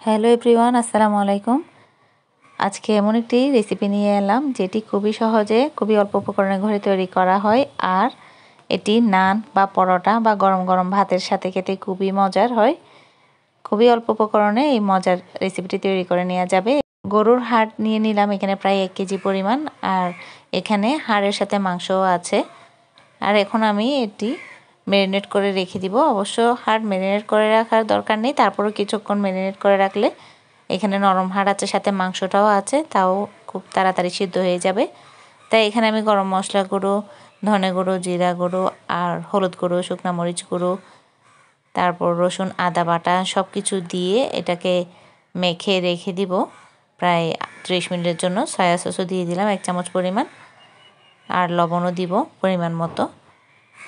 Hello everyone, আসসালামু আলাইকুম। আজকে এমন একটি রেসিপি নিয়ে এলাম যেটি খুবই সহজে খুবই অল্প উপকরণে ঘরে তৈরি করা হয়, আর এটি নান বা পরোটা বা গরম গরম ভাতের সাথে খেতে খুবই মজার হয়। খুবই অল্প উপকরণে এই মজার রেসিপিটি তৈরি করে নেওয়া যাবে। গরুর হাড় নিয়ে নিলাম এখানে প্রায় 1 কেজি পরিমাণ, আর এখানে হাড়ের সাথে মাংসও আছে। আর এখন আমি এটি ম্যারিনেট করে রেখে দিব। অবশ্য হাড় ম্যারিনেট করে রাখার দরকার নেই, তারপরেও কিছুক্ষণ ম্যারিনেট করে রাখলে এখানে নরম হাড় আছে, সাথে মাংসটাও আছে, তাও খুব তাড়াতাড়ি সিদ্ধ হয়ে যাবে। তাই এখানে আমি গরম মশলা গুঁড়ো, ধনে গুঁড়ো, জিরা গুঁড়ো আর হলুদ গুঁড়ো, শুকনো মরিচ গুঁড়ো, তারপর রসুন আদা বাটা সব কিছু দিয়ে এটাকে মেখে রেখে দিব প্রায় 30 মিনিটের জন্য। সয়া সসও দিয়ে দিলাম 1 চামচ পরিমাণ, আর লবণও দিব পরিমাণ মতো।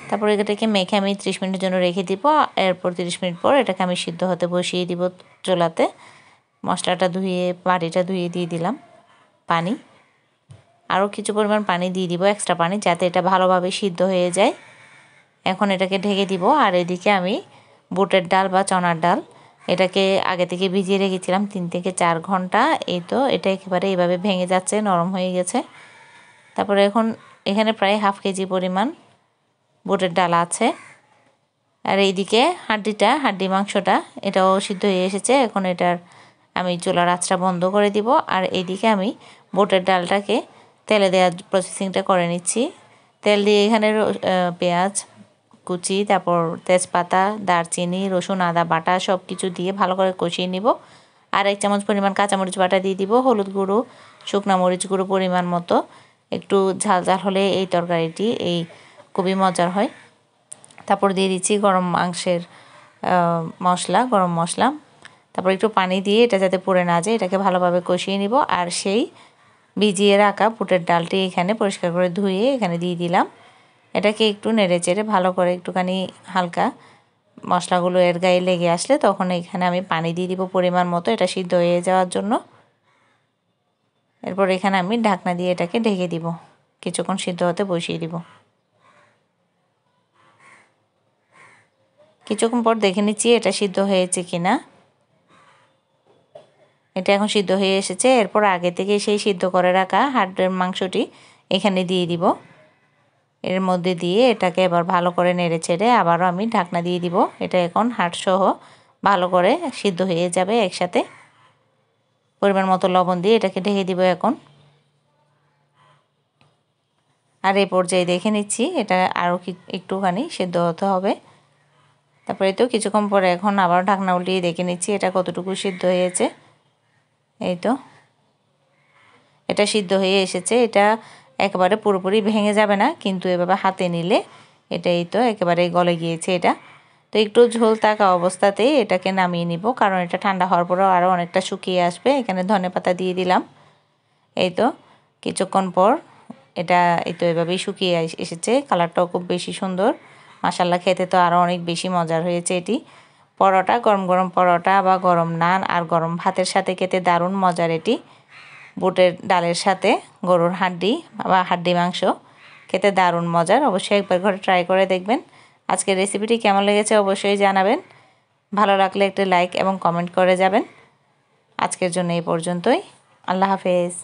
তারপর এটাকে মেখে আমি 30 মিনিটের জন্য রেখে দিব। এরপর 30 মিনিট পর এটাকে আমি সিদ্ধ হতে বসিয়ে দিব চুলাতে। মশলাটা ধুয়ে বাটিটা ধুয়ে দিয়ে দিলাম পানি, আরও কিছু পরিমাণ পানি দিয়ে দিব, এক্সট্রা পানি, যাতে এটা ভালোভাবে সিদ্ধ হয়ে যায়। এখন এটাকে ঢেকে দিব। আর এদিকে আমি বুটের ডাল বা চনার ডাল, এটাকে আগে থেকে ভিজিয়ে রেখেছিলাম 3 থেকে 4 ঘন্টা। এই তো এটা একেবারে এইভাবে ভেঙে যাচ্ছে, নরম হয়ে গেছে। তারপরে এখন এখানে প্রায় 1/2 কেজি পরিমাণ বুটের ডাল আছে। আর এইদিকে হাড্ডি মাংসটা এটাও সিদ্ধ হয়ে এসেছে। এখন এটার আমি চুলার আঁচটা বন্ধ করে দিব। আর এইদিকে আমি বুটের ডালটাকে তেলে দেওয়ার প্রসেসিংটা করে নিচ্ছি। তেল দিয়ে এখানে পেঁয়াজ কুচি, তারপর তেজপাতা, দারচিনি, রসুন আদা বাটা সব কিছু দিয়ে ভালো করে কষিয়ে নিব। আর 1 চামচ পরিমাণ কাঁচামরিচ বাটা দিয়ে দিব, হলুদ গুঁড়ো, শুকনো মরিচ গুঁড়ো পরিমাণ মতো। একটু ঝাল ঝাল হলে এই তরকারিটি খুবই মজার হয়। তারপর দিয়ে দিচ্ছি গরম মশলা। তারপর একটু পানি দিয়ে এটা যাতে পুড়ে না যায় এটাকে ভালোভাবে কষিয়ে নিব। আর সেই ভিজিয়ে রাখা বুটের ডালটি এখানে পরিষ্কার করে ধুয়ে এখানে দিয়ে দিলাম। এটাকে একটু নেড়ে চেড়ে ভালো করে একটুখানি হালকা মশলাগুলো এর গায়ে লেগে আসলে তখন এখানে আমি পানি দিয়ে দিব পরিমাণ মতো, এটা সিদ্ধ হয়ে যাওয়ার জন্য। এরপর এখানে আমি ঢাকনা দিয়ে এটাকে ঢেকে দিব, কিছুক্ষণ সিদ্ধ হতে বসিয়ে দিব। কিছুক্ষণ পর দেখে নিচ্ছি এটা সিদ্ধ হয়েছে কিনা। এটা এখন সিদ্ধ হয়ে এসেছে। এরপর আগে থেকে সেই সিদ্ধ করে রাখা হাড়ের মাংসটি এখানে দিয়ে দিব। এর মধ্যে দিয়ে এটাকে এবার ভালো করে নেড়ে ছেড়ে আবারও আমি ঢাকনা দিয়ে দিব। এটা এখন হাড়সহ ভালো করে সিদ্ধ হয়ে যাবে একসাথে। পরিমাণ মতো লবণ দিয়ে এটাকে ঢেকে দিব এখন। আর এই পর্যায়ে দেখে নিচ্ছি এটা আরও একটুখানি সিদ্ধ হতে হবে। তারপরে তো কিছুক্ষণ পরে এখন আবার ঢাকনা উল্টিয়ে দেখে নিচ্ছি এটা কতটুকু সিদ্ধ হয়েছে। এই তো এটা সিদ্ধ হয়ে এসেছে। এটা একেবারে পুরোপুরি ভেঙে যাবে না, কিন্তু এভাবে হাতে নিলে এটাই তো একেবারে গলে গিয়েছে এটা। তো একটু ঝোল থাকা অবস্থাতেই এটাকে নামিয়ে নিব, কারণ এটা ঠান্ডা হওয়ার পরেও আরও অনেকটা শুকিয়ে আসবে। এখানে ধনেপাতা দিয়ে দিলাম। এই তো কিছুক্ষণ পর এটা এভাবেই শুকিয়ে এসেছে। কালারটাও খুব বেশি সুন্দর, মাশাআল্লাহ। খেতে তো আরও অনেক বেশি মজার হয়েছে এটি। পরোটা, গরম গরম পরোটা বা গরম নান আর গরম ভাতের সাথে খেতে দারুণ মজার এটি। বুটের ডালের সাথে গরুর হাড্ডি বা হাড্ডি মাংস খেতে দারুণ মজার। অবশ্যই একবার ঘরে ট্রাই করে দেখবেন। আজকের রেসিপিটি কেমন লেগেছে অবশ্যই জানাবেন। ভালো লাগলে একটা লাইক এবং কমেন্ট করে যাবেন। আজকের জন্য এই পর্যন্তই। আল্লাহ হাফেজ।